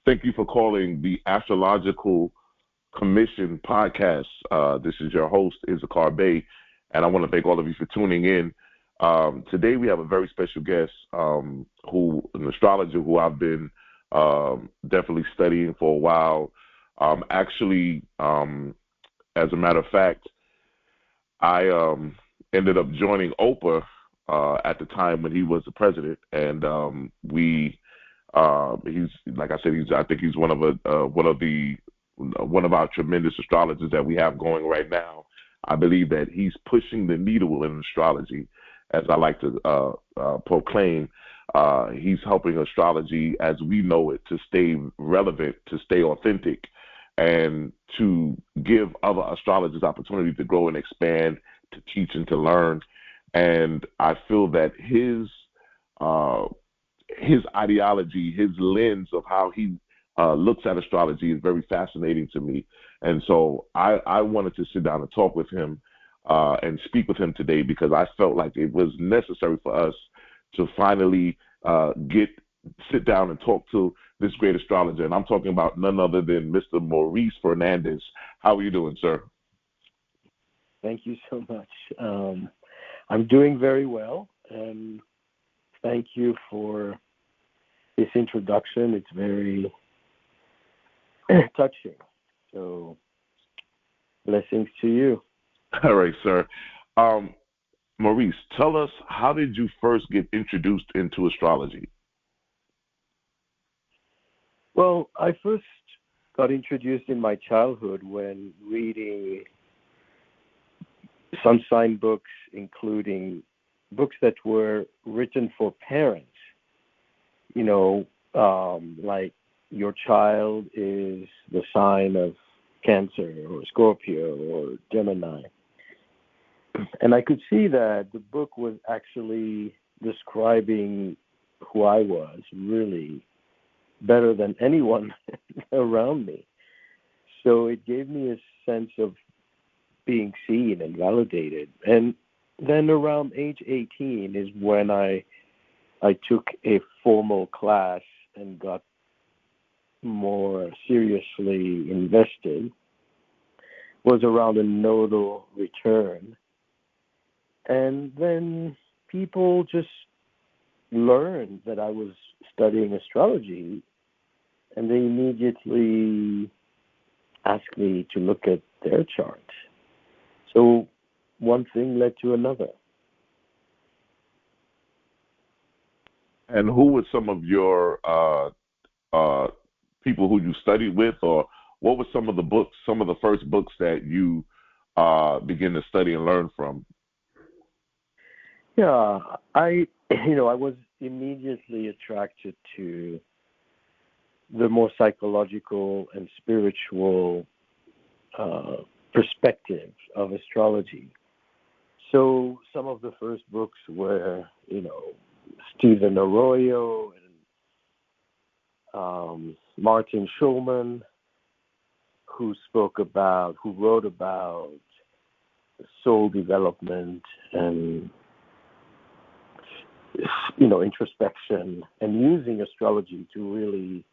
Thank you for calling the Astrological Commission podcast. This is your host, Issachar Bey, and I want to thank all of you for tuning in. Today we have a very special guest, an astrologer who I've been definitely studying for a while. As a matter of fact, I ended up joining Oprah at the time when he was the president, and he's, like I said, I think he's one of our tremendous astrologers that we have going right now. I believe that he's pushing the needle in astrology, as I like to proclaim. He's helping astrology as we know it to stay relevant, to stay authentic, and to give other astrologers opportunity to grow and expand, to teach and to learn. And I feel that his ideology, his lens of how he looks at astrology is very fascinating to me. And so I wanted to sit down and talk with him and speak with him today, because I felt like it was necessary for us to finally sit down and talk to this great astrologer. And I'm talking about none other than Mr. Maurice Fernandez. How are you doing, sir? Thank you so much. I'm doing very well, and thank you for this introduction. It's very touching. So, blessings to you. All right, sir. Maurice, tell us, how did you first get introduced into astrology? Well, I first got introduced in my childhood when reading sun sign books, including books that were written for parents. You know, like your child is the sign of Cancer or Scorpio or Gemini. And I could see that the book was actually describing who I was really better than anyone around me. So it gave me a sense of being seen and validated. And then around age 18 is when I took a formal class and got more seriously invested. Was around a nodal return. And then people just learned that I was studying astrology, and they immediately asked me to look at their chart. So one thing led to another. And who were some of your people who you studied with, or what were some of the first books that you began to study and learn from? Yeah, I was immediately attracted to the more psychological and spiritual perspective of astrology. So some of the first books were, Stephen Arroyo and Martin Schulman, who wrote about soul development and introspection, and using astrology to really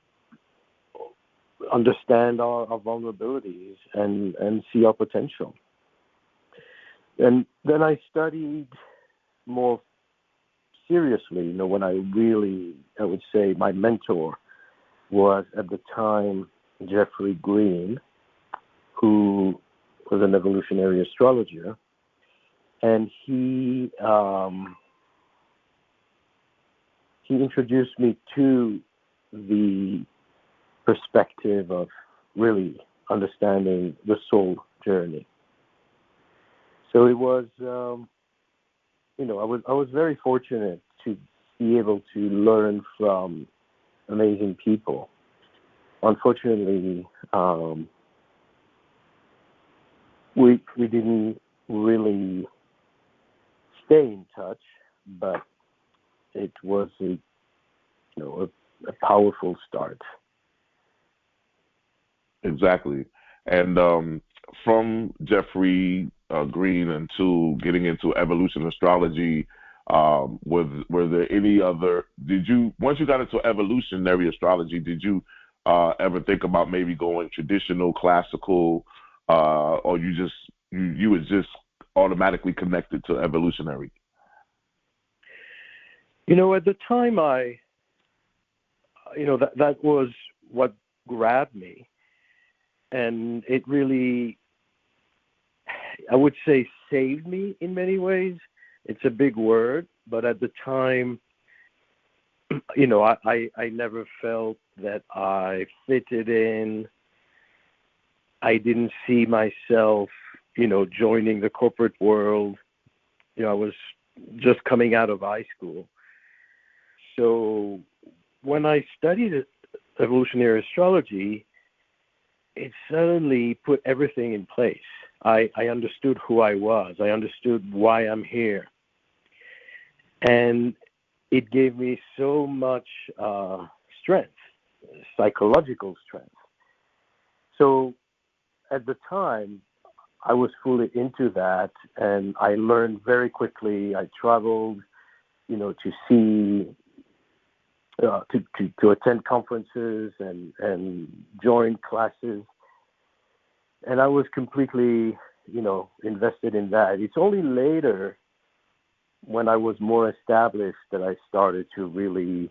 understand our vulnerabilities and see our potential. And then I studied more seriously, when I would say my mentor was at the time Jeffrey Green, who was an evolutionary astrologer, and he introduced me to the perspective of really understanding the soul journey. So it was, I was very fortunate to be able to learn from amazing people. Unfortunately, we didn't really stay in touch, but it was a powerful start. Exactly. And from Jeffrey Green into getting into evolution astrology, were there any other, once you got into evolutionary astrology, did you ever think about maybe going traditional, classical, or you was just automatically connected to evolutionary? At the time that was what grabbed me. And it really, I would say, saved me in many ways. It's a big word, but at the time, I never felt that I fitted in. I didn't see myself, joining the corporate world. I was just coming out of high school. So when I studied evolutionary astrology, it suddenly put everything in place. I understood who I was. I understood why I'm here. And it gave me so much strength, psychological strength. So at the time, I was fully into that, and I learned very quickly. I traveled, to see, to attend conferences and join classes. And I was completely, invested in that. It's only later, when I was more established, that I started to really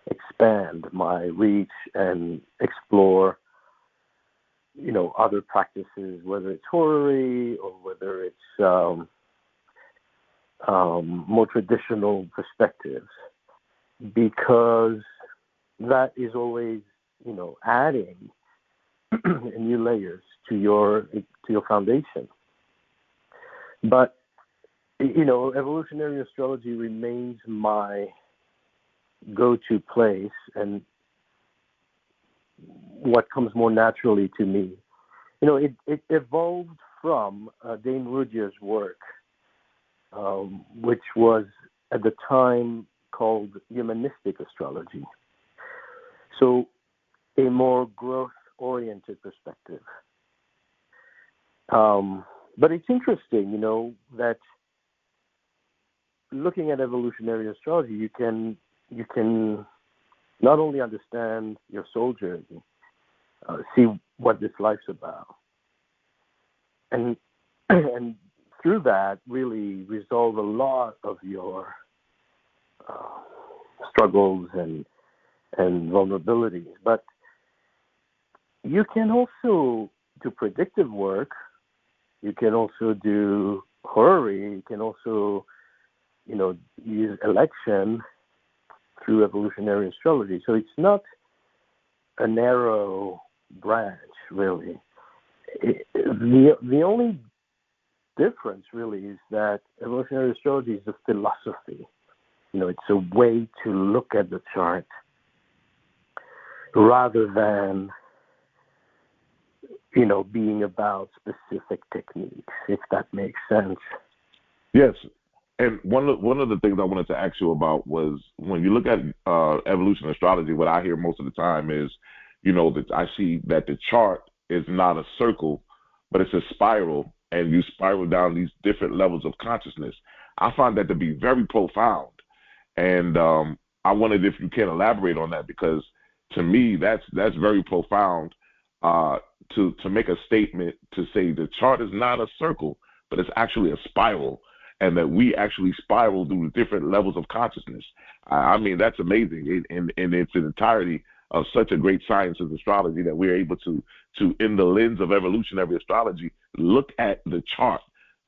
expand my reach and explore, other practices, whether it's horary or whether it's more traditional perspectives, because that is always, adding new layers to your foundation. But evolutionary astrology remains my go-to place and what comes more naturally to me. It evolved from Dane Rudhyar's work, which was at the time called humanistic astrology. So a more growth-oriented perspective. But it's interesting, that looking at evolutionary astrology, you can not only understand your soul journey, see what this life's about, and through that really resolve a lot of your struggles and vulnerabilities. But you can also do predictive work. You can also do horary. You can also, use election through evolutionary astrology. So it's not a narrow branch, really. The only difference, really, is that evolutionary astrology is a philosophy. It's a way to look at the chart rather than, being about specific techniques, if that makes sense. Yes. And one of the things I wanted to ask you about was, when you look at evolution astrology, what I hear most of the time is, that I see that the chart is not a circle, but it's a spiral, and you spiral down these different levels of consciousness. I find that to be very profound. And I wondered if you can elaborate on that, because to me, that's very profound, to make a statement to say the chart is not a circle, but it's actually a spiral, and that we actually spiral through different levels of consciousness. I mean, that's amazing, and it's an entirety of such a great science as astrology, that we're able to in the lens of evolutionary astrology, look at the chart,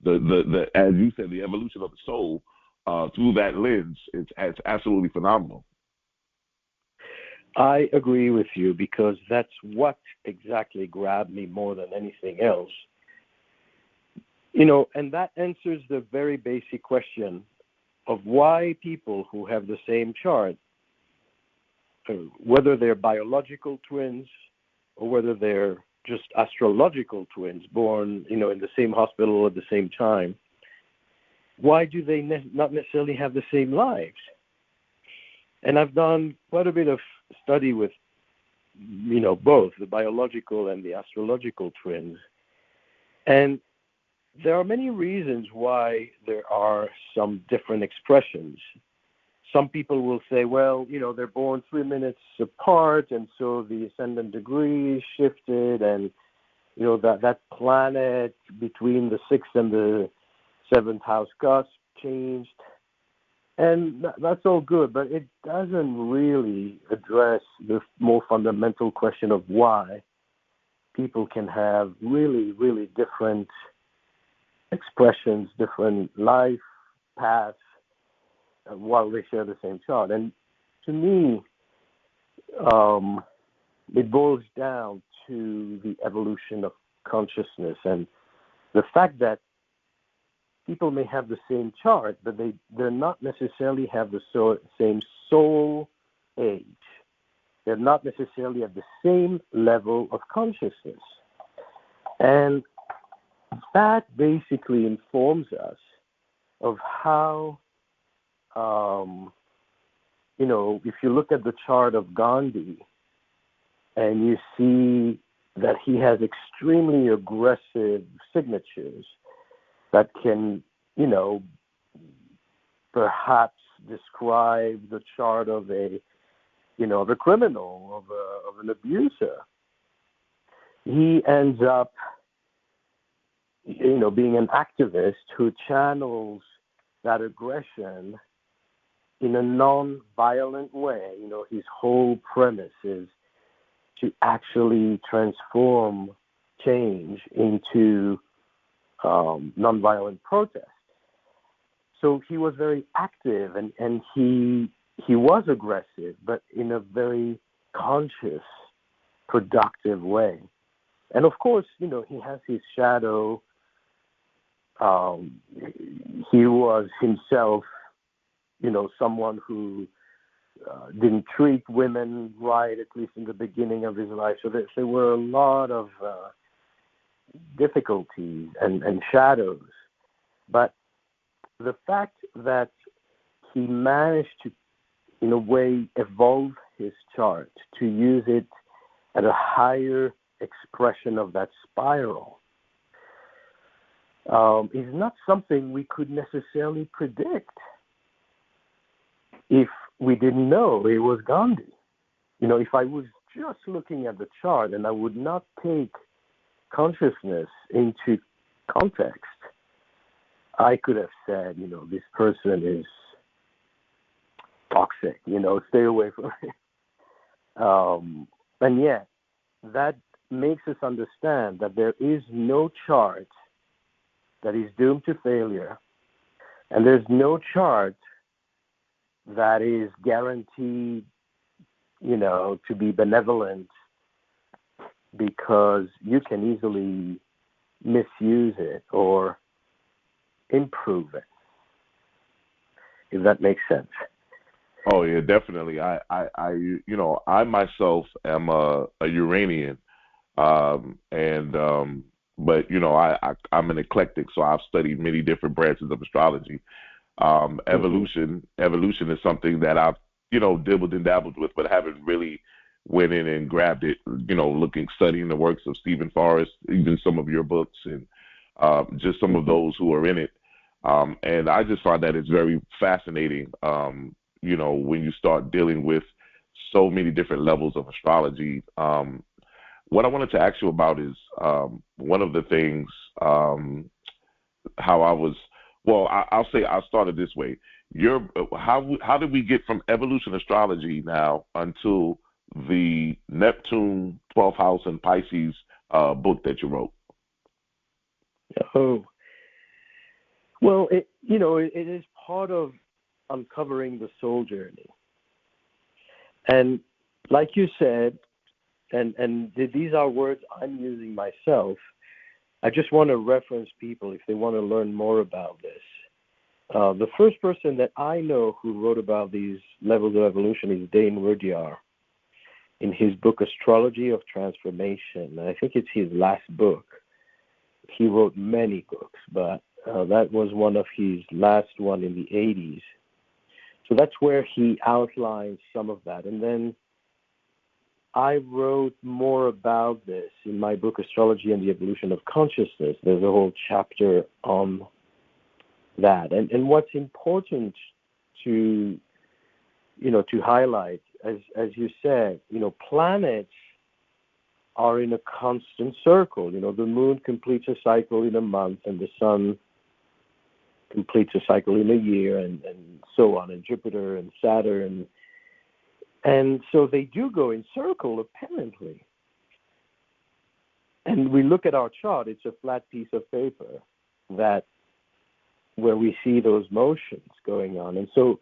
the as you said, the evolution of the soul through that lens. It's absolutely phenomenal. I agree with you, because that's what exactly grabbed me more than anything else. And that answers the very basic question of why people who have the same chart, whether they're biological twins or whether they're just astrological twins born, in the same hospital at the same time, why do they not necessarily have the same lives? And I've done quite a bit of study with, both the biological and the astrological twins. And there are many reasons why there are some different expressions. some people will say, well, they're born 3 minutes apart, and so the ascendant degree shifted, and that planet between the 6th and the 7th house cusp changed. And that's all good, but it doesn't really address the more fundamental question of why people can have really, really different expressions, different life paths while they share the same chart. And to me, it boils down to the evolution of consciousness and the fact that people may have the same chart, but they're not necessarily have the same soul age. They're not necessarily at the same level of consciousness. And that basically informs us of how, if you look at the chart of Gandhi and you see that he has extremely aggressive signatures that can, perhaps describe the chart of a criminal, of an abuser. He ends up, being an activist who channels that aggression in a non-violent way. His whole premise is to actually transform change into nonviolent protest. So he was very active, and he was aggressive, but in a very conscious, productive way. And of course, he has his shadow. He was himself, someone who didn't treat women right, at least in the beginning of his life. So there were a lot of difficulties and shadows. But the fact that he managed to, in a way, evolve his chart to use it at a higher expression of that spiral is not something we could necessarily predict if we didn't know it was Gandhi. If I was just looking at the chart and I would not take consciousness into context, I could have said, this person is toxic, stay away from it. And yet, that makes us understand that there is no chart that is doomed to failure, and there's no chart that is guaranteed, to be benevolent, because you can easily misuse it or improve it, if that makes sense. Oh yeah, definitely. I myself am a Uranian, but I'm an eclectic, so I've studied many different branches of astrology. Evolution is something that I've dibbled and dabbled with, but haven't really went in and grabbed it. Studying the works of Stephen Forrest, even some of your books, and just some of those who are in it. And I just find that it's very fascinating. When you start dealing with so many different levels of astrology. What I wanted to ask you about is one of the things, how I was, I'll start it this way. How did we get from evolution astrology now until the Neptune 12th house and Pisces book that you wrote? Oh, well, it is part of uncovering the soul journey. And like you said, and these are words I'm using myself, I just want to reference people if they want to learn more about this. The first person that I know who wrote about these levels of evolution is Dane Rudyard in his book Astrology of Transformation. I think it's his last book. He wrote many books, but that was one of his last one in the 80s. So that's where he outlines some of that. And then I wrote more about this in my book, Astrology and the Evolution of Consciousness. There's a whole chapter on that. And what's important to to highlight, as you said, planets are in a constant circle. The moon completes a cycle in a month, and the sun completes a cycle in a year, and so on, and Jupiter and Saturn. And so they do go in circle, apparently. And we look at our chart, it's a flat piece of paper where we see those motions going on. And so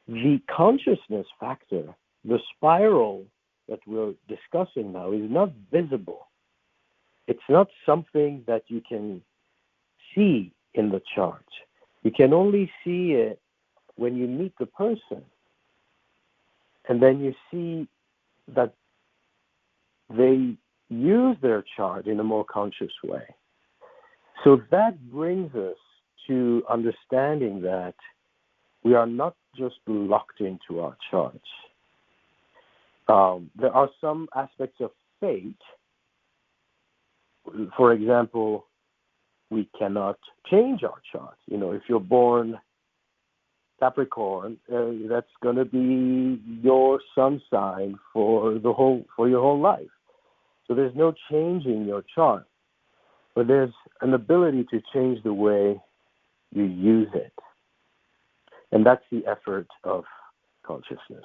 the consciousness factor, the spiral that we're discussing now, is not visible. It's not something that you can see in the chart. You can only see it when you meet the person. And then you see that they use their chart in a more conscious way. So that brings us to understanding that we are not just locked into our charts. There are some aspects of fate. For example, we cannot change our chart. If you're born Capricorn, that's going to be your sun sign for your whole life. So there's no change in your chart, but there's an ability to change the way you use it. And that's the effort of consciousness.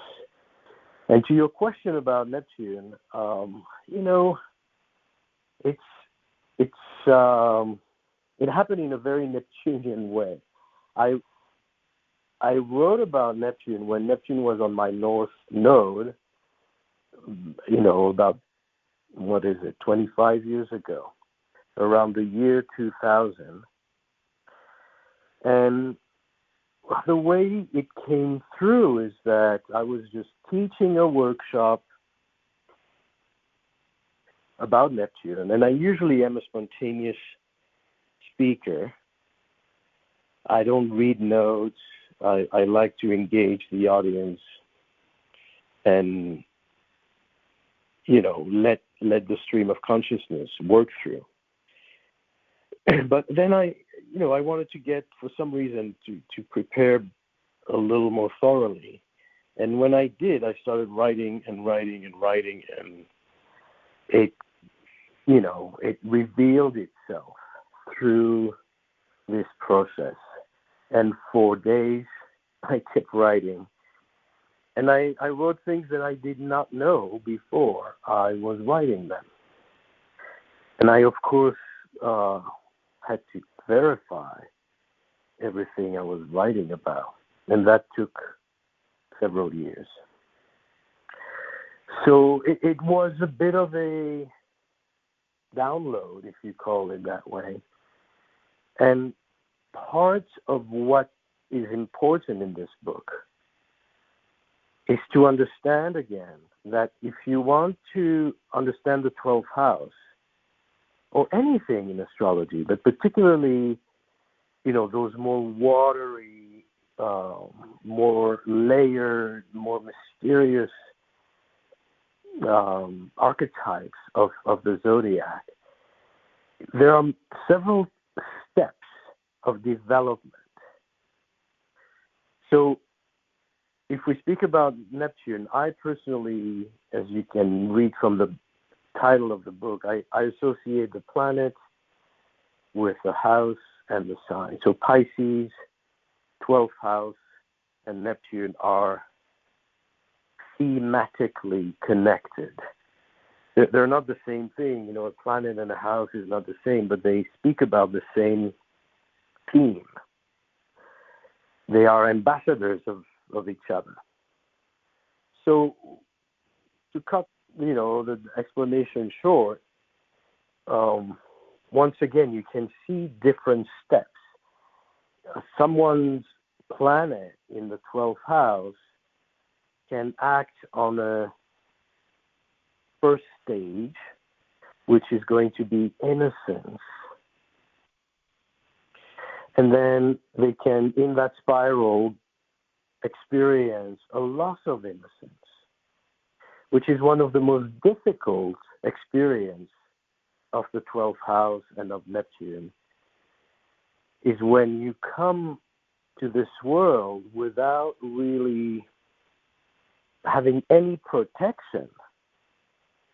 And to your question about Neptune, it happened in a very Neptunian way. I wrote about Neptune when Neptune was on my north node, about, 25 years ago, around the year 2000. And the way it came through is that I was just teaching a workshop about Neptune, and I usually am a spontaneous speaker. I don't read notes. I like to engage the audience and, let the stream of consciousness work through. But then I wanted to get, for some reason, to prepare a little more thoroughly. And when I did, I started writing, and it, it revealed itself through this process. And for days, I kept writing. And I wrote things that I did not know before I was writing them. And I, of course, had to verify everything I was writing about. And that took several years. So it was a bit of a download, if you call it that way. And part of what is important in this book is to understand again that if you want to understand the 12th house, or anything in astrology, but particularly, those more watery, more layered, more mysterious archetypes of the zodiac, there are several steps of development. So if we speak about Neptune, I personally, as you can read from the title of the book, I associate the planet with the house and the sign. So Pisces, 12th house, and Neptune are thematically connected. They're not the same thing. A planet and a house is not the same, but they speak about the same theme. They are ambassadors of each other. So to cut, the explanation short, once again, you can see different steps. Someone's planet in the 12th house can act on a first stage, which is going to be innocence. And then they can, in that spiral, experience a loss of innocence, which is one of the most difficult experiences of the 12th house and of Neptune, is when you come to this world without really having any protection.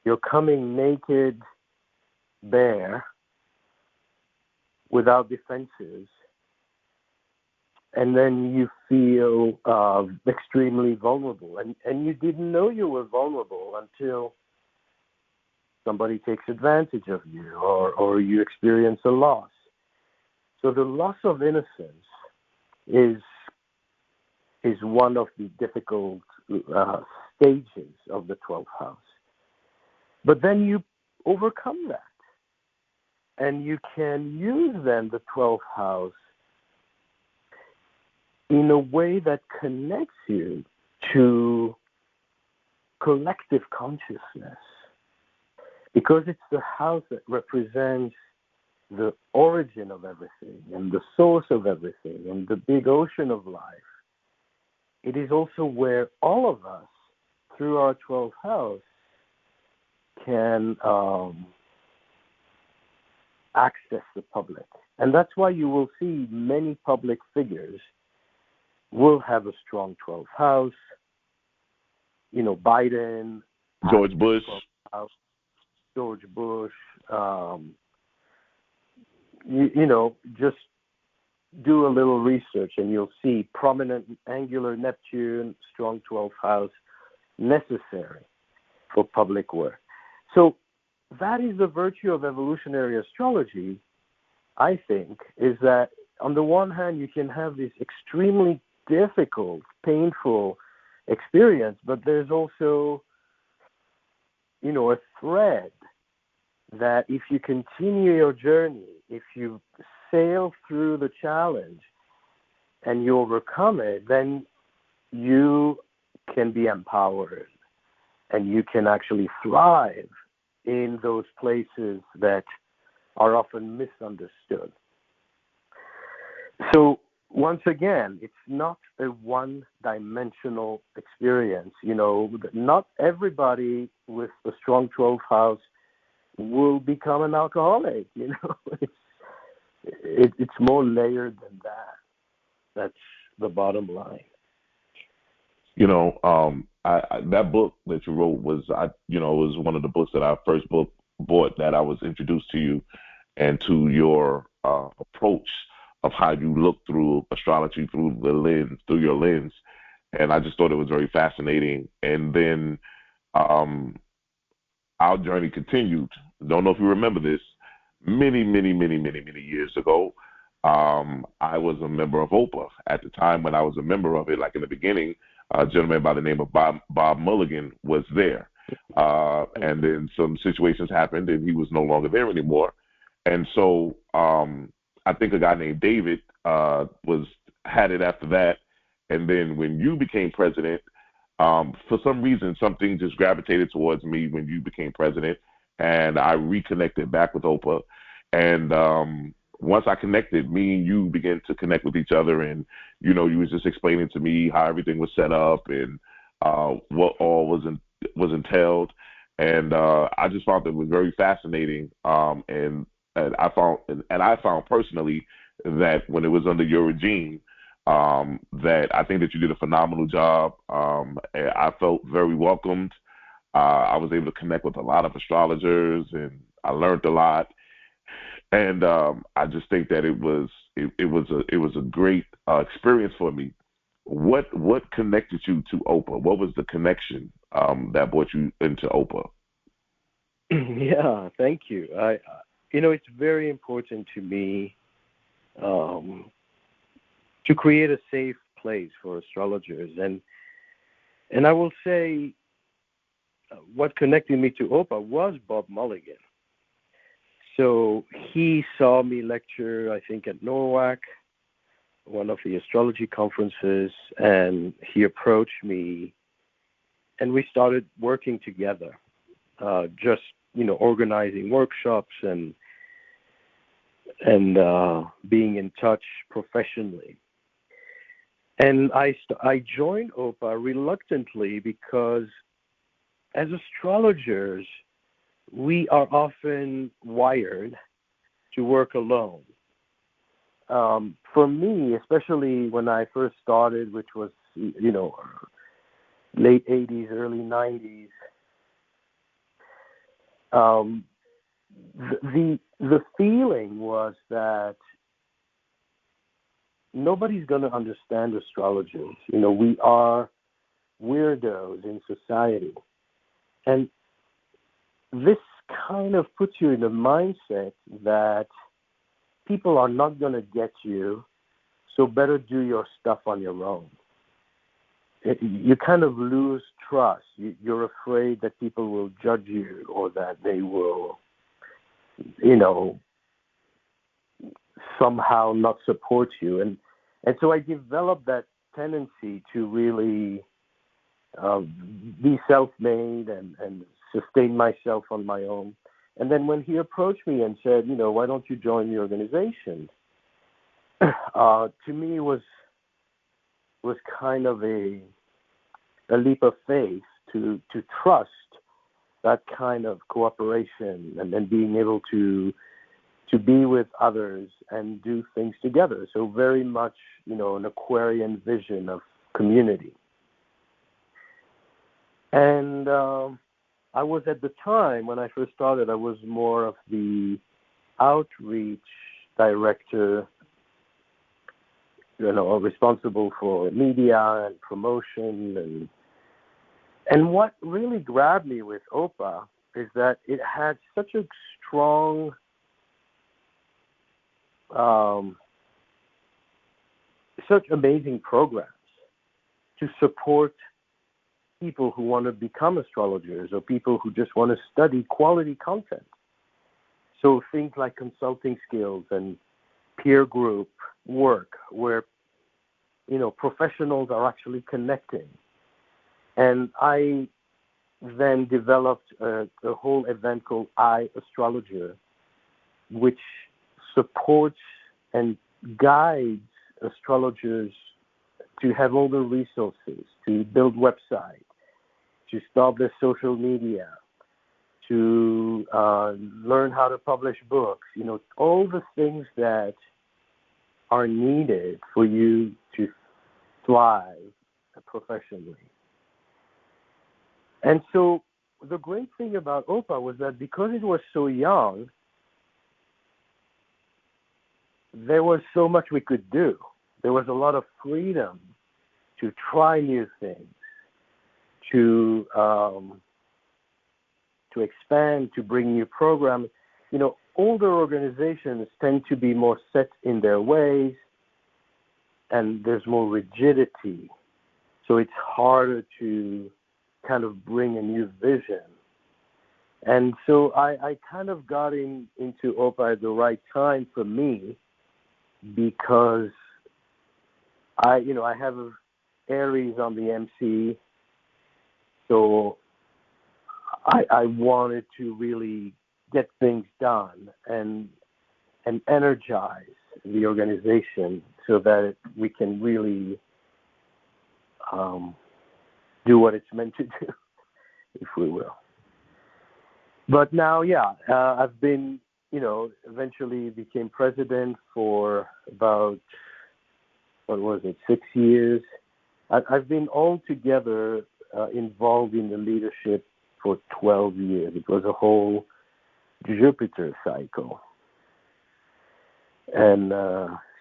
You're coming naked, bare, without defenses, and then you feel extremely vulnerable. And you didn't know you were vulnerable until somebody takes advantage of you, or you experience a loss. So the loss of innocence is one of the difficult stages of the 12th house. But then you overcome that. And you can use then the 12th house in a way that connects you to collective consciousness. Because it's the house that represents the origin of everything and the source of everything and the big ocean of life. It is also where all of us, through our 12th house, can access the public. And that's why you will see many public figures will have a strong 12th house. You know, Biden, George Bush. You know, just do a little research and you'll see prominent angular Neptune, strong 12th house, necessary for public work. So that is the virtue of evolutionary astrology, I think, is that on the one hand, you can have this extremely difficult, painful experience, but there's also, you know, a thread that if you continue your journey, if you sail through the challenge and you overcome it, then you can be empowered and you can actually thrive in those places that are often misunderstood. So once again, it's not a one-dimensional experience. You know, not everybody with a strong 12th house will become an alcoholic. You know, it's more layered than that. That's the bottom line. You know, I that book that you wrote was was one of the books that I first bought that I was introduced to you and to your approach of how you look through astrology through your lens, and I just thought it was very fascinating. And then our journey continued. Don't know if you remember this. Many years ago, I was a member of OPA. At the time when I was a member of it, like in the beginning, a gentleman by the name of Bob Mulligan was there. And then some situations happened and he was no longer there anymore. And so I think a guy named David had it after that. And then when you became president, for some reason, something just gravitated towards me when you became president, and I reconnected back with OPA. And once I connected, me and you began to connect with each other, and you was just explaining to me how everything was set up and what all was entailed, and I just found that it was very fascinating. And I found personally that when it was under your regime, that I think that you did a phenomenal job. I felt very welcomed. I was able to connect with a lot of astrologers, and I learned a lot. And I just think that it was a great experience for me. What connected you to OPA? What was the connection that brought you into OPA? Yeah, thank you. It's very important to me to create a safe place for astrologers, and I will say what connected me to OPA was Bob Mulligan. So he saw me lecture, I think, at NORWAC, one of the astrology conferences, and he approached me, and we started working together, just organizing workshops and being in touch professionally. And I joined OPA reluctantly because as astrologers, we are often wired to work alone. For me, especially when I first started, which was, late 80s, early 90s. The feeling was that nobody's going to understand astrologers. We are weirdos in society. And this kind of puts you in a mindset that people are not going to get you, so better do your stuff on your own. You kind of lose trust. You're afraid that people will judge you or that they will, somehow not support you. And so I developed that tendency to really be self-made and sustain myself on my own. And then when he approached me and said, why don't you join the organization? To me was kind of a leap of faith to trust that kind of cooperation and then being able to be with others and do things together. So very much, an Aquarian vision of community. And I was at the time, when I first started, I was more of the outreach director, responsible for media and promotion. And what really grabbed me with OPA is that it had such a strong such amazing programs to support people who want to become astrologers or people who just want to study quality content. So things like consulting skills and peer group work where, professionals are actually connecting. And I then developed a whole event called Astrologer, which supports and guides astrologers to have all the resources, to build websites, to start their social media, to learn how to publish books, all the things that are needed for you to thrive professionally. And so the great thing about OPA was that because it was so young, there was so much we could do. There was a lot of freedom to try new things, to expand, to bring new programs. Older organizations tend to be more set in their ways, and there's more rigidity. So it's harder to kind of bring a new vision. And so I kind of got into OPA at the right time for me, because I have Aries on the MC, so I wanted to really get things done and energize the organization so that we can really do what it's meant to do, if we will. But now, I've been, eventually became president for about, 6 years. I've been altogether involved in the leadership for 12 years. It was a whole Jupiter cycle. And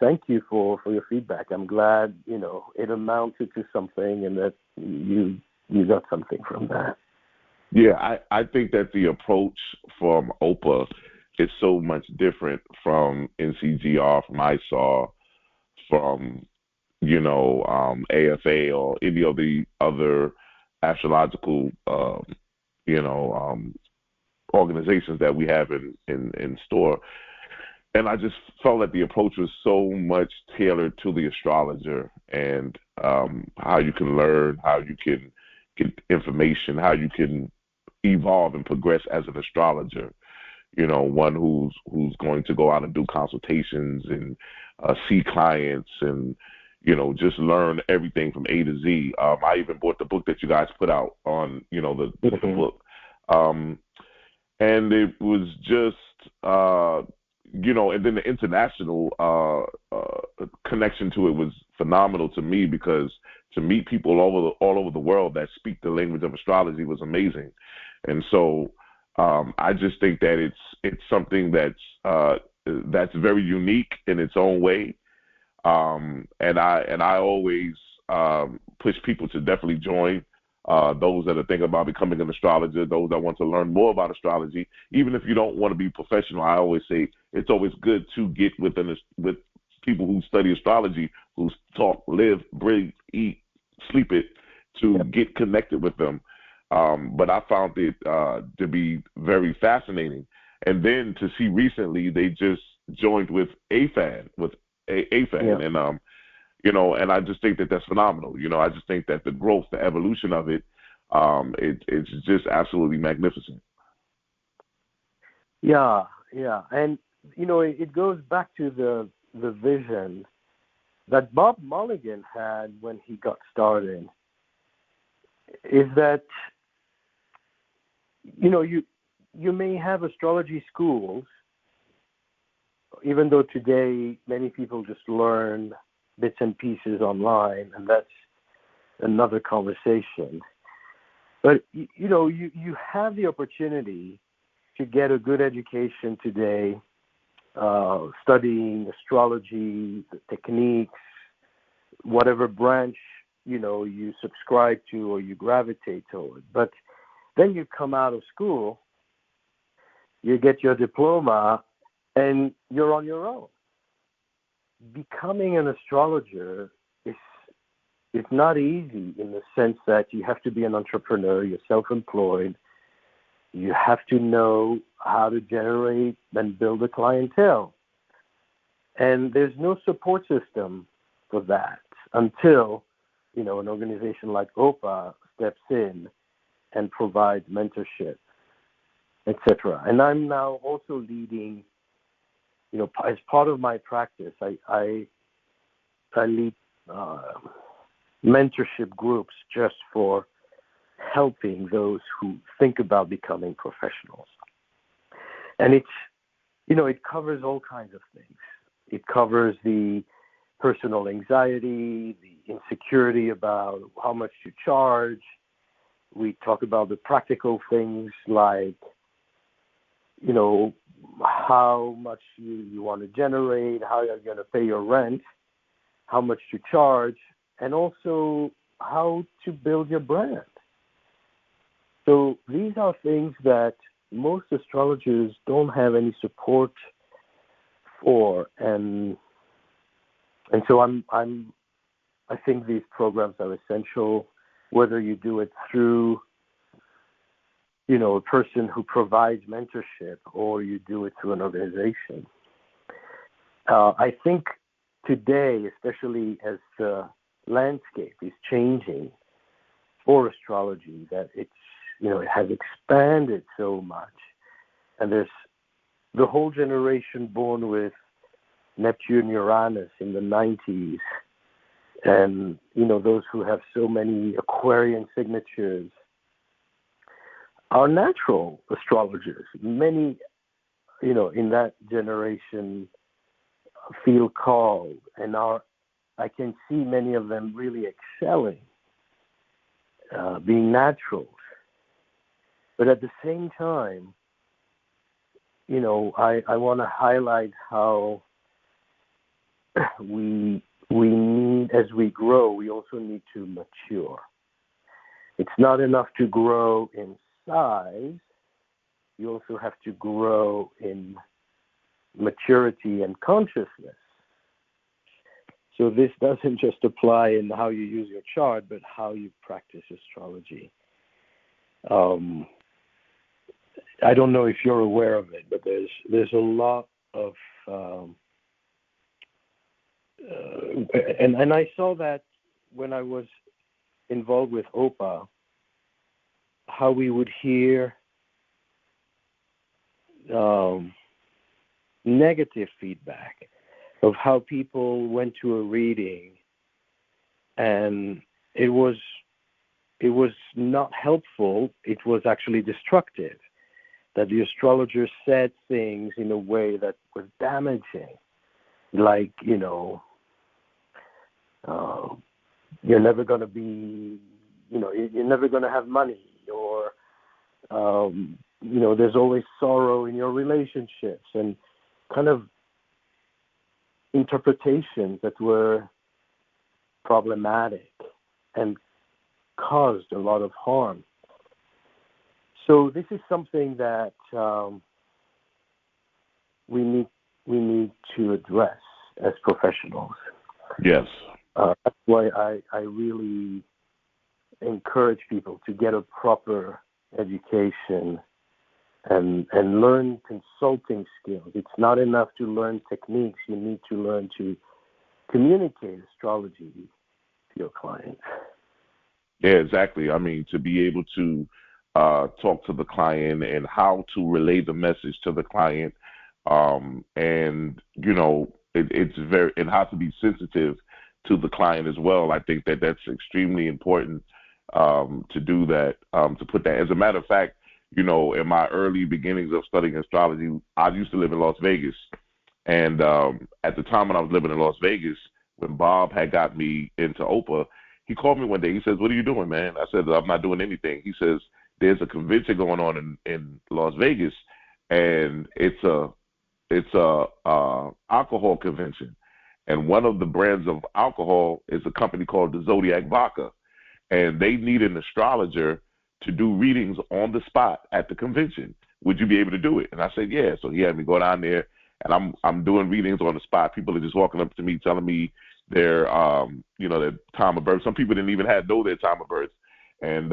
thank you for your feedback. I'm glad, it amounted to something and that you got something from that. Yeah, I think that the approach from OPA is so much different from NCGR, from ISAR, from, AFA or any of the other astrological, organizations that we have in store. And I just felt that the approach was so much tailored to the astrologer and how you can learn, how you can get information, how you can evolve and progress as an astrologer. One who's going to go out and do consultations and see clients and, just learn everything from A to Z. I even bought the book that you guys put out on, the book. And it was just, and then the international connection to it was phenomenal to me, because to meet people all over the world that speak the language of astrology was amazing. And so I just think that it's something that's very unique in its own way. And I always push people to definitely join. Those that are thinking about becoming an astrologer, those that want to learn more about astrology, even if you don't want to be professional, I always say it's always good to get with people who study astrology, who talk, live, breathe, eat, sleep it, to get connected with them. But I found it to be very fascinating. And then to see recently they just joined with AFAN, and and I just think that that's phenomenal. I just think that the growth, the evolution of it, it's just absolutely magnificent. Yeah, and it goes back to the vision that Bob Mulligan had when he got started. Is that you may have astrology schools, even though today many people just learn bits and pieces online, and that's another conversation. But you have the opportunity to get a good education today, studying astrology, the techniques, whatever branch you subscribe to or you gravitate toward. But then you come out of school, you get your diploma, and you're on your own. Becoming an astrologer is not easy, in the sense that you have to be an entrepreneur, you're self-employed, you have to know how to generate and build a clientele. And there's no support system for that until, an organization like OPA steps in and provides mentorship, etc. And I'm now also leading, as part of my practice, I lead mentorship groups just for helping those who think about becoming professionals. And it covers all kinds of things. It covers the personal anxiety, the insecurity about how much to charge. We talk about the practical things like, how much you want to generate, how you're going to pay your rent, how much to charge, and also how to build your brand. So these are things that most astrologers don't have any support for, and so I think these programs are essential, whether you do it through a person who provides mentorship or you do it through an organization. I think today, especially as the landscape is changing for astrology, that it has expanded so much, and there's the whole generation born with Neptune, Uranus in the 90s, and those who have so many Aquarian signatures are natural astrologers. Many, in that generation feel called and I can see many of them really excelling, being naturals. But at the same time, I want to highlight how we need, as we grow, we also need to mature. It's not enough to grow in size. You also have to grow in maturity and consciousness. So this doesn't just apply in how you use your chart, but how you practice astrology. I don't know if you're aware of it, but there's a lot of and I saw that when I was involved with OPA, how we would hear negative feedback of how people went to a reading and it was not helpful, it was actually destructive. that the astrologer said things in a way that was damaging, like, you're never going to be, you're never going to have money, or, there's always sorrow in your relationships, and kind of interpretations that were problematic and caused a lot of harm. So this is something that we need to address as professionals. Yes. That's why I really encourage people to get a proper education and learn consulting skills. It's not enough to learn techniques. You need to learn to communicate astrology to your clients. Yeah, exactly. I mean, to be able to talk to the client and how to relay the message to the client, and it has to be sensitive to the client as well. I think that that's extremely important to do that. To put that, as a matter of fact, in my early beginnings of studying astrology, I used to live in Las Vegas, and at the time when I was living in Las Vegas, when Bob had got me into OPA, he called me one day. He says, "What are you doing, man?" I said, "I'm not doing anything." He says, "There's a convention going on in Las Vegas, and it's a alcohol convention, and one of the brands of alcohol is a company called the Zodiac Vodka, and they need an astrologer to do readings on the spot at the convention. Would you be able to do it?" And I said, "Yeah." So he had me go down there, and I'm doing readings on the spot. People are just walking up to me telling me their their time of birth. Some people didn't even know their time of birth, and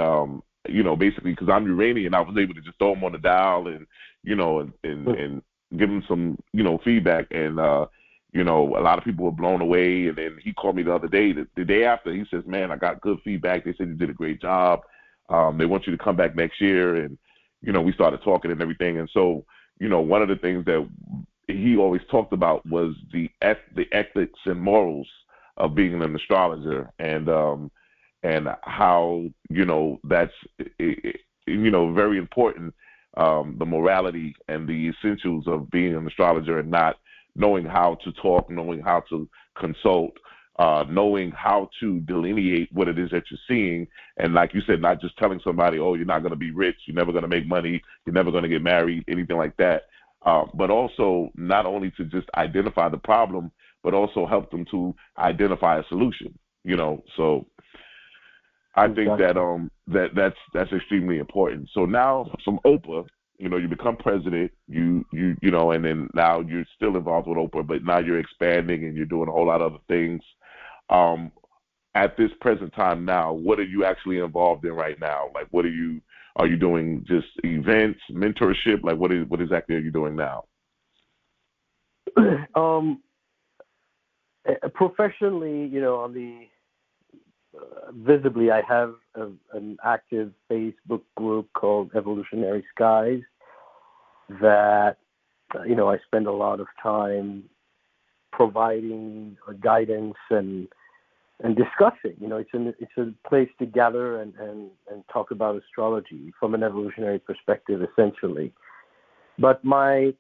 basically because I'm Uranian, I was able to just throw them on the dial and and give them some feedback, and a lot of people were blown away. And then he called me the other day, the day after. He says, "Man, I got good feedback. They said you did a great job. They want you to come back next year." And we started talking and everything. And so one of the things that he always talked about was the ethics and morals of being an astrologer, and how that's very important, the morality and the essentials of being an astrologer, and not knowing how to talk, knowing how to consult, knowing how to delineate what it is that you're seeing, and like you said, not just telling somebody, "Oh, you're not going to be rich, you're never going to make money, you're never going to get married," anything like that. But also not only to just identify the problem, but also help them to identify a solution. So I think that that's extremely important. So now from OPA, you become president, you and then now you're still involved with OPA, but now you're expanding and you're doing a whole lot of other things. At this present time now, what are you actually involved in right now? Like, are you doing just events, mentorship? Like, what exactly are you doing now? Professionally, on the visibly, I have an active Facebook group called Evolutionary Skies that I spend a lot of time providing guidance and discussing. It's a place to gather and talk about astrology from an evolutionary perspective, essentially. But my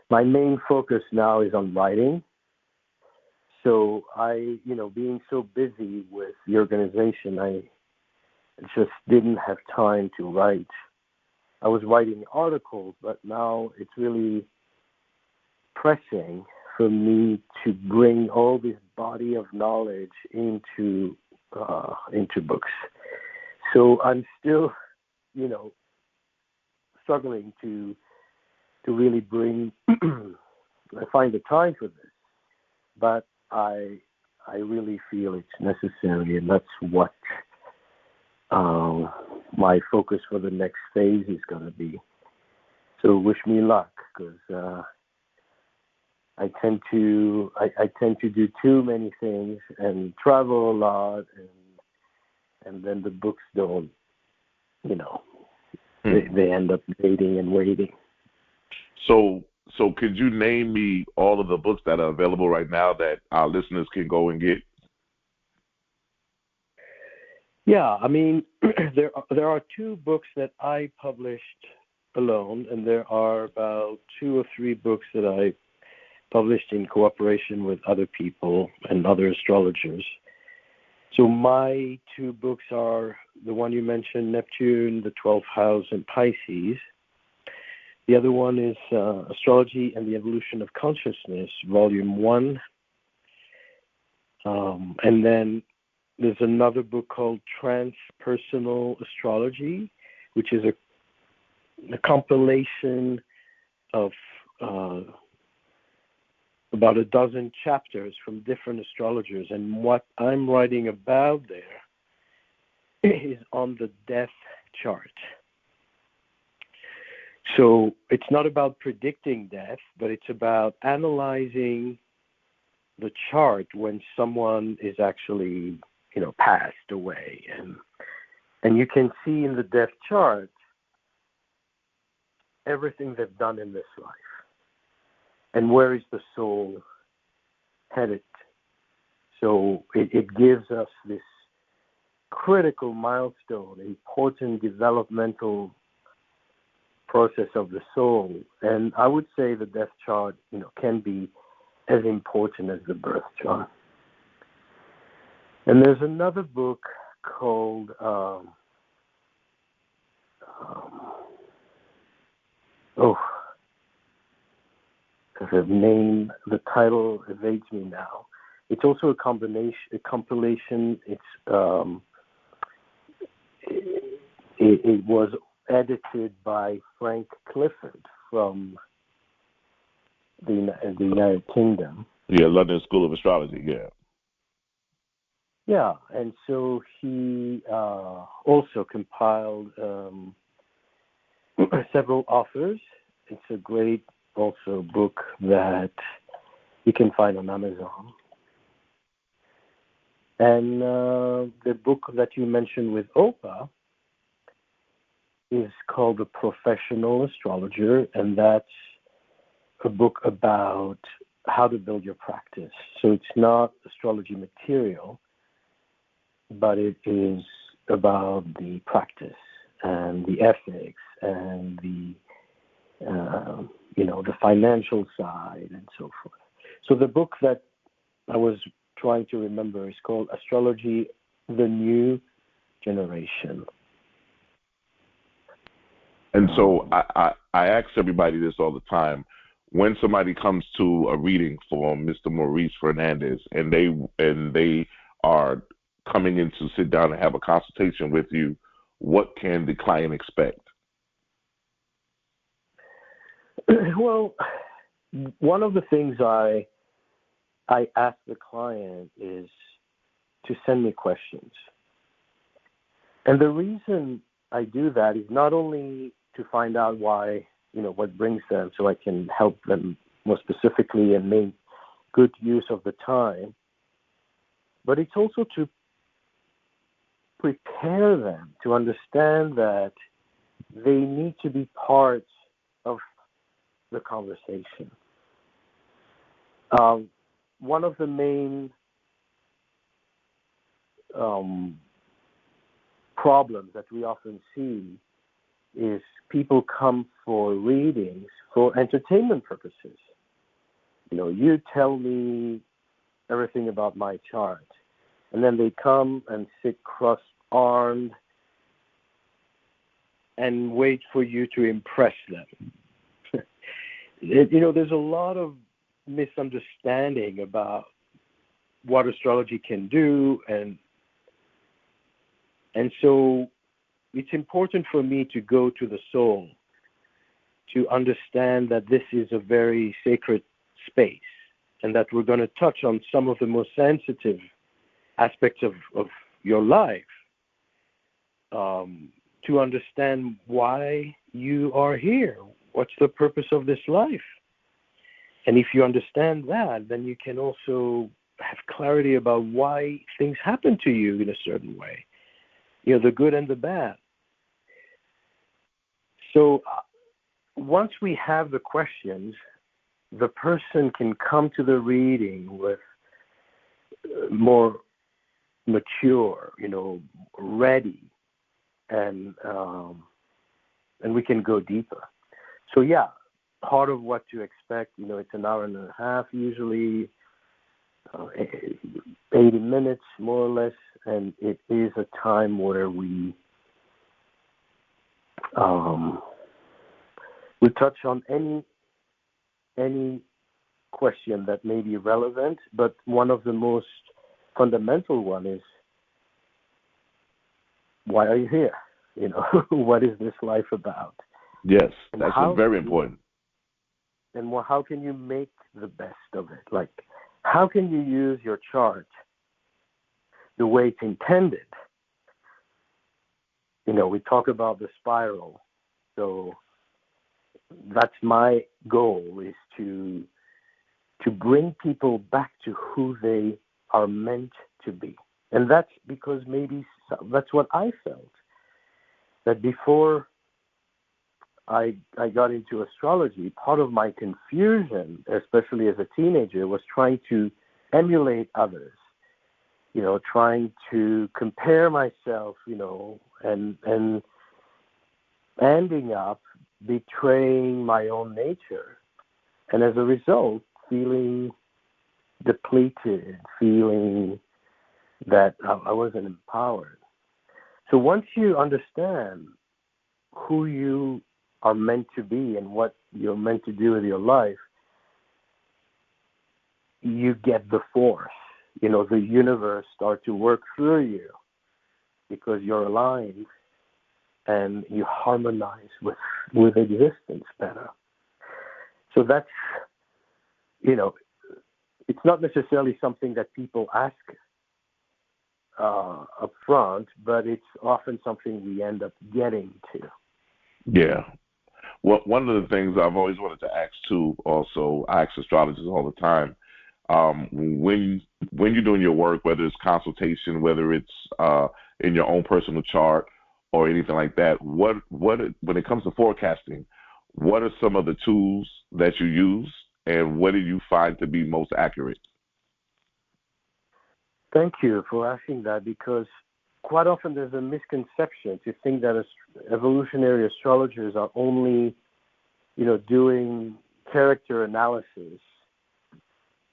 main focus now is on writing. So I, being so busy with the organization, I just didn't have time to write. I was writing articles, but now it's really pressing for me to bring all this body of knowledge into books. So I'm still, struggling to really find the time for this. But I really feel it's necessary, and that's what my focus for the next phase is going to be. So wish me luck, because I tend to do too many things and travel a lot, and then the books don't, they end up waiting and waiting. So could you name me all of the books that are available right now that our listeners can go and get? Yeah, I mean, there are two books that I published alone, and there are about 2 or 3 books that I published in cooperation with other people and other astrologers. So my 2 books are the one you mentioned, Neptune, the 12th house, and Pisces. The other one is Astrology and the Evolution of Consciousness, Volume 1. And then there's another book called Transpersonal Astrology, which is a compilation of about a dozen chapters from different astrologers. And what I'm writing about there is on the death chart. So it's not about predicting death, but it's about analyzing the chart when someone is actually, passed away. And you can see in the death chart everything they've done in this life. And where is the soul headed? So it gives us this critical milestone, important developmental process of the soul. And I would say the death chart, can be as important as the birth chart. And there's another book called the title evades me now. It's also a compilation. It was edited by Frank Clifford from the United Kingdom. Yeah, London School of Astrology, yeah. Yeah, and so he also compiled several authors. It's a great also book that you can find on Amazon. And the book that you mentioned with Opa is called The Professional Astrologer, and that's a book about how to build your practice. So it's not astrology material, but it is about the practice and the ethics and the financial side and so forth. So the book that I was trying to remember is called Astrology, the New Generation. And so I ask everybody this all the time. When somebody comes to a reading for Mr. Maurice Fernandez and they are coming in to sit down and have a consultation with you, what can the client expect? Well, one of the things I ask the client is to send me questions. And the reason I do that is not only to find out why, what brings them, so I can help them more specifically and make good use of the time, but it's also to prepare them to understand that they need to be part of the conversation. One of the main problems that we often see is people come for readings for entertainment purposes. You tell me everything about my chart, and then they come and sit cross-armed and wait for you to impress them. There's a lot of misunderstanding about what astrology can do, and so it's important for me to go to the soul to understand that this is a very sacred space and that we're going to touch on some of the most sensitive aspects of your life to understand why you are here. What's the purpose of this life? And if you understand that, then you can also have clarity about why things happen to you in a certain way, the good and the bad. So once we have the questions, the person can come to the reading with more mature, ready, and we can go deeper. So yeah, part of what to expect, it's an hour and a half usually, 80 minutes more or less, and it is a time where we touch on any question that may be relevant, but one of the most fundamental one is, why are you here? What is this life about? Yes, that's very important. And how can you make the best of it? Like, how can you use your chart the way it's intended? We talk about the spiral. So that's my goal, is to bring people back to who they are meant to be. And that's because maybe that's what I felt, that before I got into astrology, part of my confusion, especially as a teenager, was trying to emulate others, trying to compare myself, and ending up betraying my own nature. And as a result, feeling depleted, feeling that I wasn't empowered. So once you understand who you are meant to be and what you're meant to do with your life, you get the force. The universe starts to work through you because you're aligned and you harmonize with existence better. So that's, it's not necessarily something that people ask up front, but it's often something we end up getting to. Yeah. Well, one of the things I've always wanted to ask too, also, I ask astrologers all the time, when you're doing your work, whether it's consultation, whether it's in your own personal chart or anything like that, what when it comes to forecasting, what are some of the tools that you use, and what do you find to be most accurate? Thank you for asking that, because quite often there's a misconception to think that evolutionary astrologers are only, doing character analysis,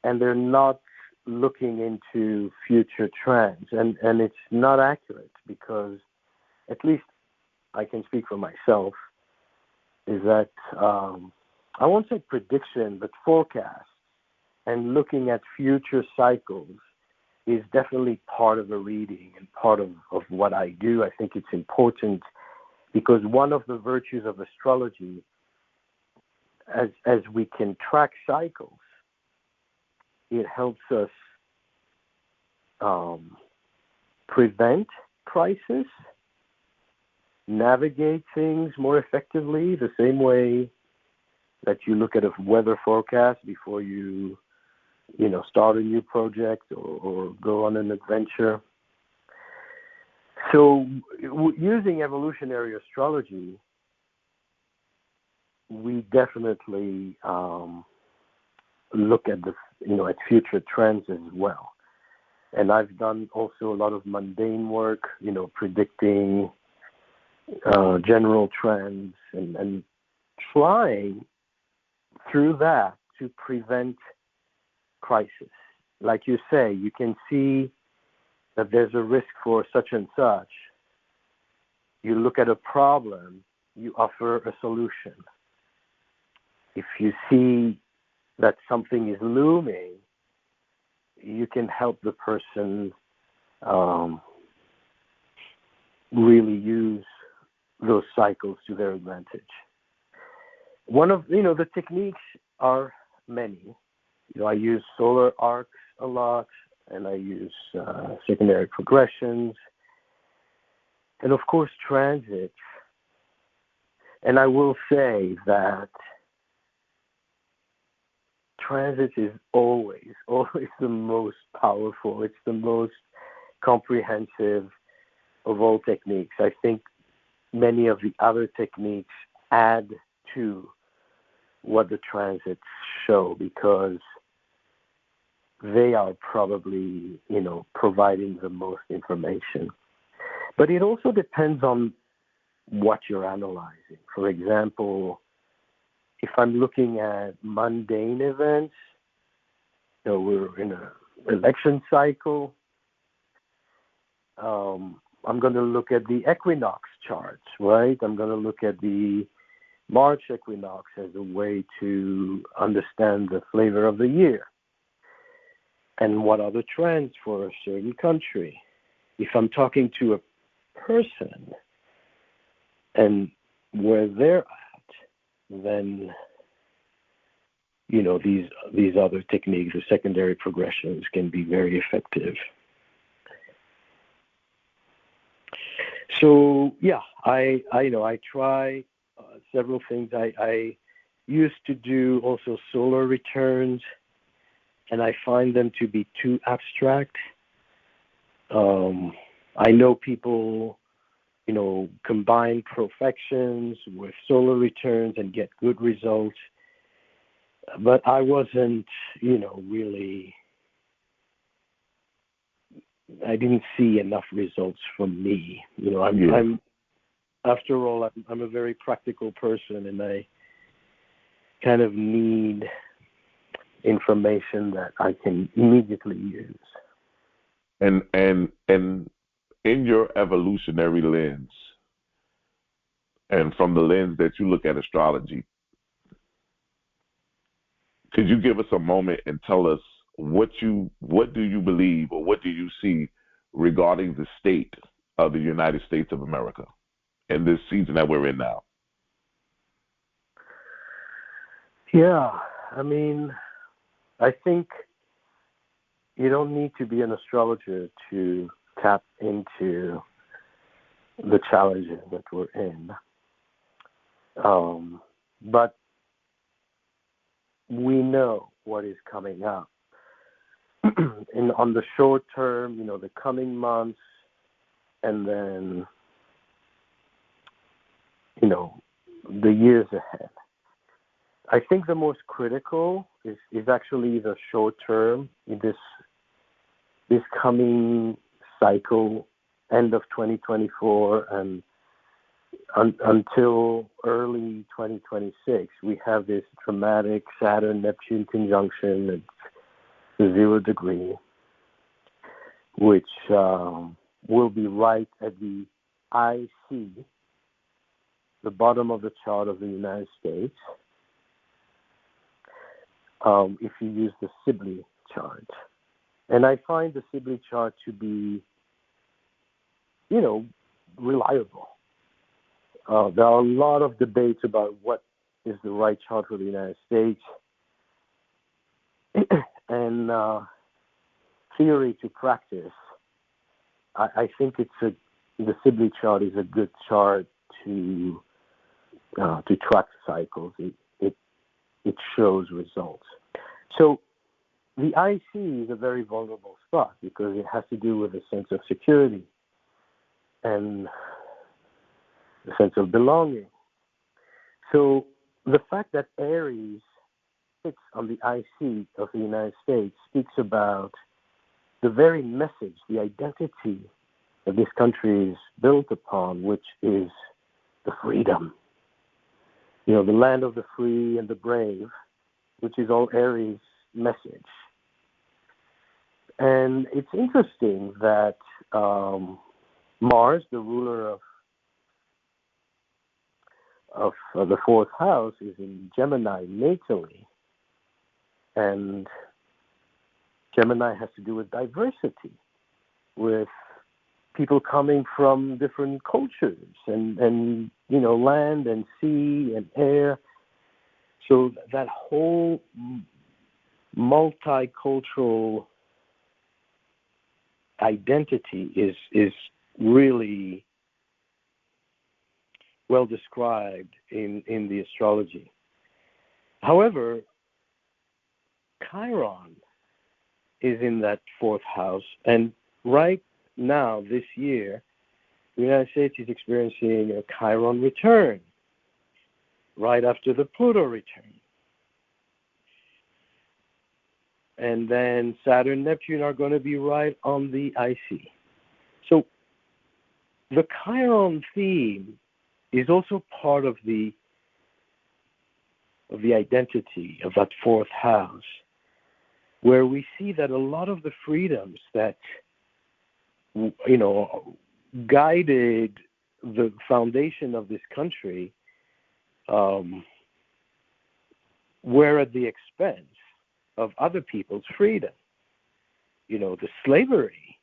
and they're not looking into future trends. And it's not accurate, because, at least I can speak for myself, is that I won't say prediction, but forecast and looking at future cycles is definitely part of a reading and part of what I do. I think it's important because one of the virtues of astrology, as we can track cycles, it helps us prevent crisis, navigate things more effectively, the same way that you look at a weather forecast before you start a new project or go on an adventure. So using evolutionary astrology, we definitely look at at future trends as well. And I've done also a lot of mundane work, predicting general trends and trying through that to prevent crisis. Like you say, you can see that there's a risk for such and such. You look at a problem, you offer a solution. If you see that something is looming, you can help the person really use those cycles to their advantage. One of the techniques are many. I use solar arcs a lot, and I use secondary progressions, and of course transits. And I will say that transit is always the most powerful. It's the most comprehensive of all techniques. I think many of the other techniques add to what the transits show, because they are probably, providing the most information. But it also depends on what you're analyzing. For example, if I'm looking at mundane events, we're in an election cycle, I'm going to look at the equinox charts, right? I'm going to look at the March equinox as a way to understand the flavor of the year and what are the trends for a certain country. If I'm talking to a person and where they're at, then these other techniques, the secondary progressions, can be very effective. So I try several things. I used to do also solar returns, and I find them to be too abstract. I know people, combine profections with solar returns and get good results, but I wasn't, really. I didn't see enough results from me. I'm after all, I'm a very practical person, and I kind of need information that I can immediately use. And in your evolutionary lens, and from the lens that you look at astrology, could you give us a moment and tell us what do you believe, or what do you see regarding the state of the United States of America in this season that we're in now? Yeah, I think you don't need to be an astrologer to tap into the challenges that we're in. But we know what is coming up. On the short term, the coming months, and then, the years ahead. I think the most critical is actually the short term, this coming cycle, end of 2024 and until early 2026. We have this dramatic Saturn-Neptune conjunction at the 0 degree, which will be right at the IC, the bottom of the chart of the United States, if you use the Sibley chart. And I find the Sibley chart to be, reliable. There are a lot of debates about what is the right chart for the United States. And theory to practice, I think the Sibley chart is a good chart to track cycles. It shows results. So the IC is a very vulnerable spot because it has to do with a sense of security and the sense of belonging. So the fact that Aries sits on the IC of the United States speaks about the very message, the identity that this country is built upon, which is the freedom. The land of the free and the brave, which is all Aries' message. And it's interesting that Mars, the ruler of the fourth house, is in Gemini natally. And Gemini has to do with diversity, with people coming from different cultures and land and sea and air. So that whole multicultural identity is really well described in the astrology. However, Chiron is in that fourth house, and right now, this year, the United States is experiencing a Chiron return right after the Pluto return. and then Saturn, Neptune are going to be right on the IC. So the Chiron theme is also part of the identity of that fourth house, where we see that a lot of the freedoms that, guided the foundation of this country were at the expense of other people's freedom. The slavery,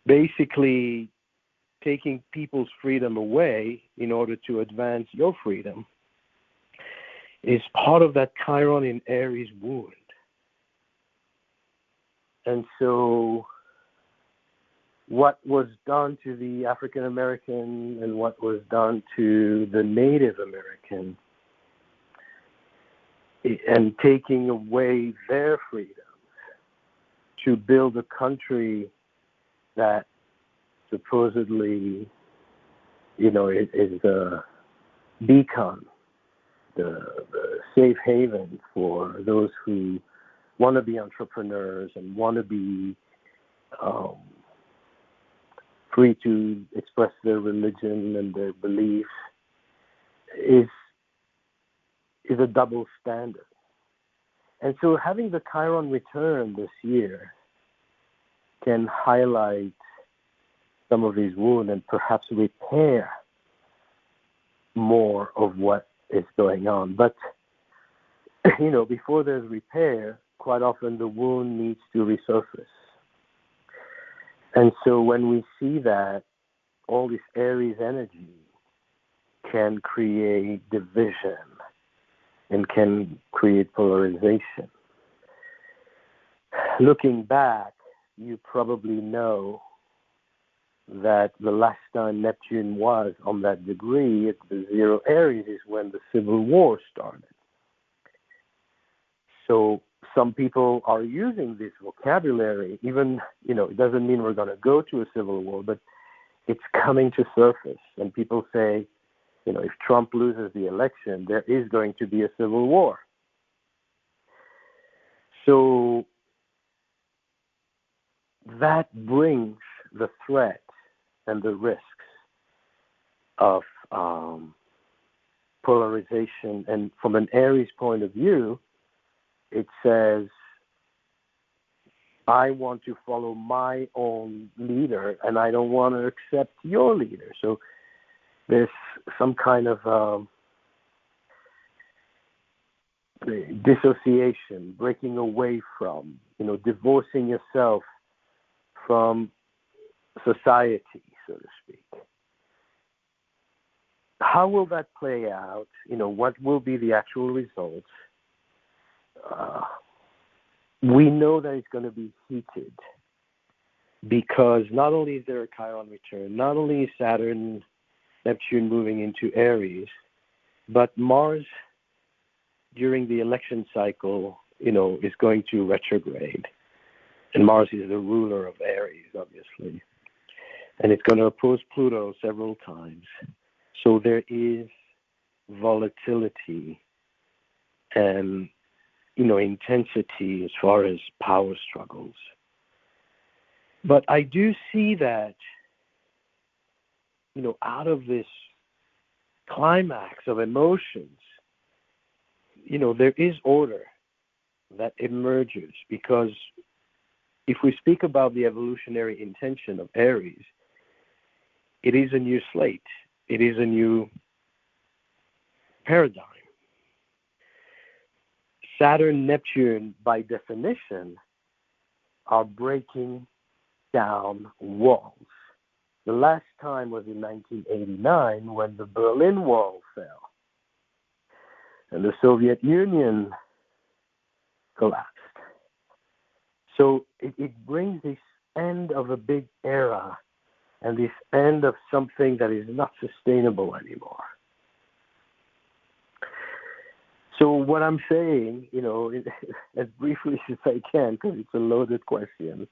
basically taking people's freedom away in order to advance your freedom is part of that Chiron in Aries wound. And so what was done to the African American and what was done to the Native American, and taking away their freedoms to build a country that supposedly, is the beacon, the safe haven for those who want to be entrepreneurs and want to be free to express their religion and their beliefs, is a double standard. And so having the Chiron return this year can highlight some of these wounds and perhaps repair more of what is going on. But, before there's repair, quite often the wound needs to resurface. And so when we see that, all this Aries energy can create division and can create polarization. Looking back, you probably know that the last time Neptune was on that degree at the 0 Aries is when the Civil War started. So some people are using this vocabulary, even, it doesn't mean we're going to go to a civil war, but it's coming to surface. And people say, if Trump loses the election, there is going to be a civil war. So that brings the threat and the risks of polarization. And from an Aries point of view, it says, I want to follow my own leader, and I don't want to accept your leader. So there's some kind of dissociation, breaking away from, divorcing yourself from society, so to speak. How will that play out? What will be the actual results? We know that it's going to be heated because not only is there a Chiron return, not only is Saturn, Neptune moving into Aries, but Mars during the election cycle, is going to retrograde. And Mars is the ruler of Aries, obviously. And it's going to oppose Pluto several times. So there is volatility and intensity as far as power struggles. But I do see that, out of this climax of emotions, there is order that emerges, because if we speak about the evolutionary intention of Aries, it is a new slate. It is a new paradigm. Saturn, Neptune, by definition, are breaking down walls. The last time was in 1989 when the Berlin Wall fell and the Soviet Union collapsed. So it brings this end of a big era and this end of something that is not sustainable anymore. So what I'm saying, as briefly as I can, because it's a loaded question,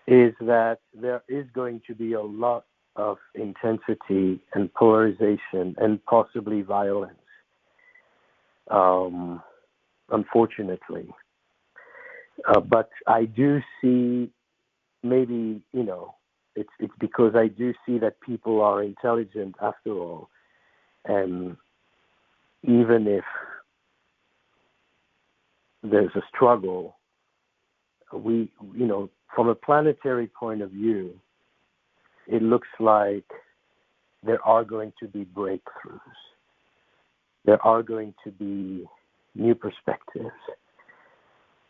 is that there is going to be a lot of intensity and polarization and possibly violence unfortunately. But I do see, maybe, it's because I do see that people are intelligent after all. And even if there's a struggle, from a planetary point of view, it looks like there are going to be breakthroughs. There are going to be new perspectives.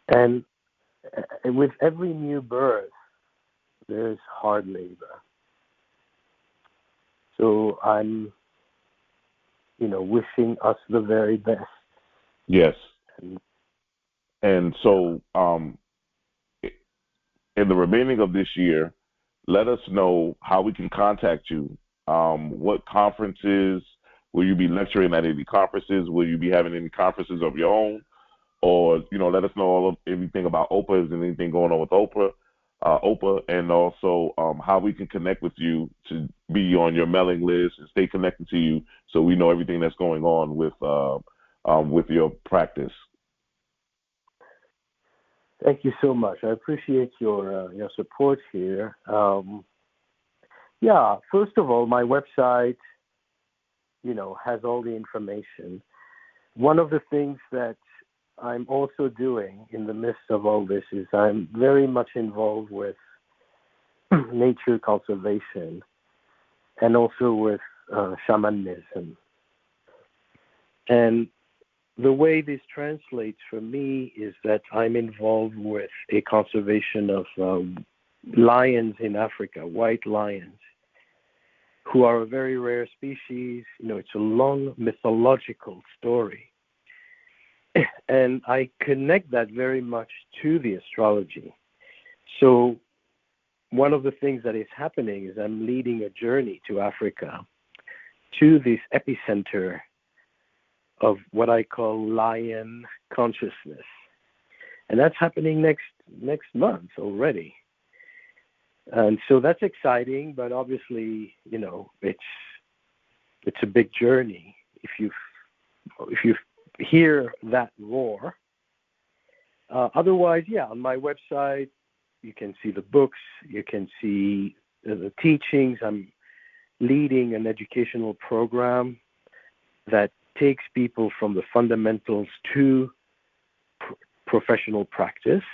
And with every new birth, there's hard labor. So I'm, wishing us the very best. Yes. And so in the remaining of this year, let us know how we can contact you. What conferences? Will you be lecturing at any conferences? Will you be having any conferences of your own? Or, let us know everything about Oprah. Is there anything going on with Oprah? And also how we can connect with you to be on your mailing list and stay connected to you, so we know everything that's going on with your practice. Thank you so much. I appreciate your support here. First of all, my website, has all the information. One of the things that I'm also doing in the midst of all this is I'm very much involved with nature conservation and also with shamanism. And the way this translates for me is that I'm involved with a conservation of lions in Africa, white lions, who are a very rare species. It's a long mythological story. And I connect that very much to the astrology. So one of the things that is happening is I'm leading a journey to Africa, to this epicenter of what I call lion consciousness. And that's happening next month already. And so that's exciting, but obviously, it's a big journey. If you hear that roar. Otherwise, on my website, you can see the books, you can see the teachings. I'm leading an educational program that takes people from the fundamentals to professional practice.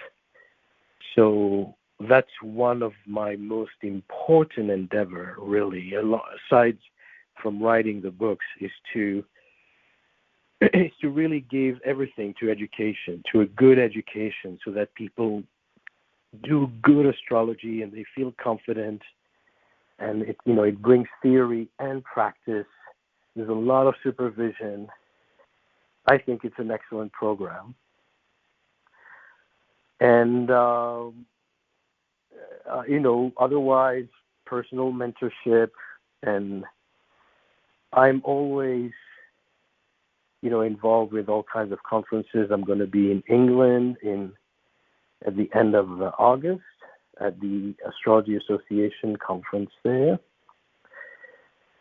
So that's one of my most important endeavor, really, aside from writing the books, is to really give everything to education, to a good education, so that people do good astrology and they feel confident, and it brings theory and practice. There's a lot of supervision. I think it's an excellent program. And, otherwise, personal mentorship, and I'm always, involved with all kinds of conferences. I'm going to be in England at the end of August at the Astrology Association conference there.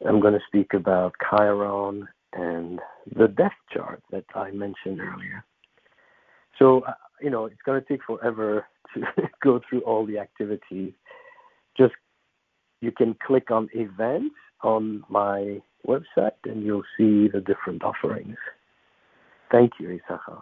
I'm going to speak about Chiron and the death chart that I mentioned earlier. So, it's going to take forever to go through all the activities. Just, you can click on events on my website and you'll see the different offerings. Thank you, ISAR.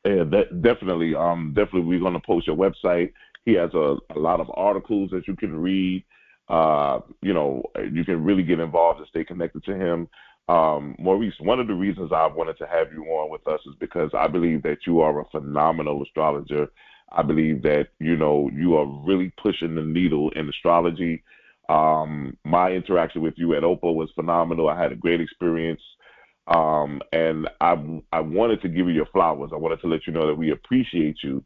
Yeah, definitely. Definitely, we're going to post your website. He has a lot of articles that you can read. You can really get involved and stay connected to him. Maurice, one of the reasons I wanted to have you on with us is because I believe that you are a phenomenal astrologer. I believe that, you are really pushing the needle in astrology. My interaction with you at Oprah was phenomenal. I had a great experience. And I wanted to give you your flowers. I wanted to let you know that we appreciate you,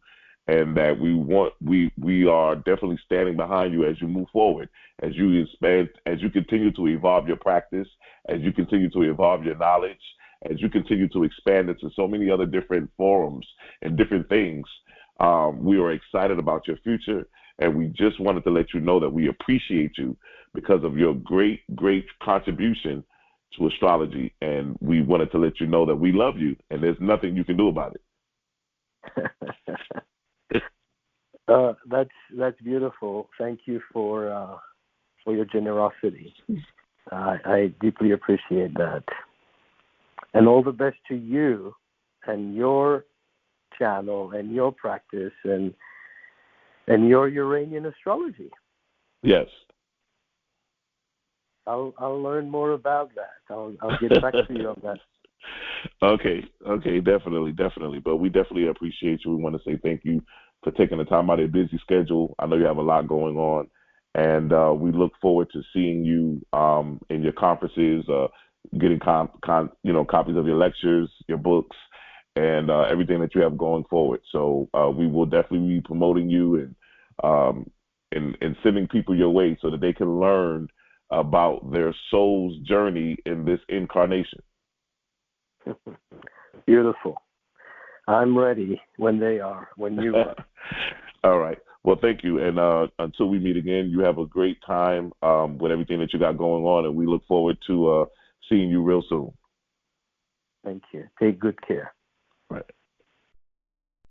and that we are definitely standing behind you as you move forward, as you expand, as you continue to evolve your practice, as you continue to evolve your knowledge, as you continue to expand into so many other different forums and different things. We are excited about your future, and we just wanted to let you know that we appreciate you because of your great, great contribution to astrology, and we wanted to let you know that we love you, and there's nothing you can do about it. That's beautiful. Thank you for your generosity. I deeply appreciate that. And all the best to you and your channel and your practice and your Uranian astrology. Yes. I'll learn more about that. I'll get back to you on that. Okay, definitely. But we definitely appreciate you. We want to say thank you for taking the time out of your busy schedule. I know you have a lot going on, and we look forward to seeing you in your conferences, getting copies of your lectures, your books, and everything that you have going forward. So we will definitely be promoting you and sending people your way so that they can learn about their soul's journey in this incarnation. Beautiful. I'm ready when you are. All right. Well, thank you. And until we meet again, you have a great time with everything that you got going on, and we look forward to seeing you real soon. Thank you. Take good care. Right.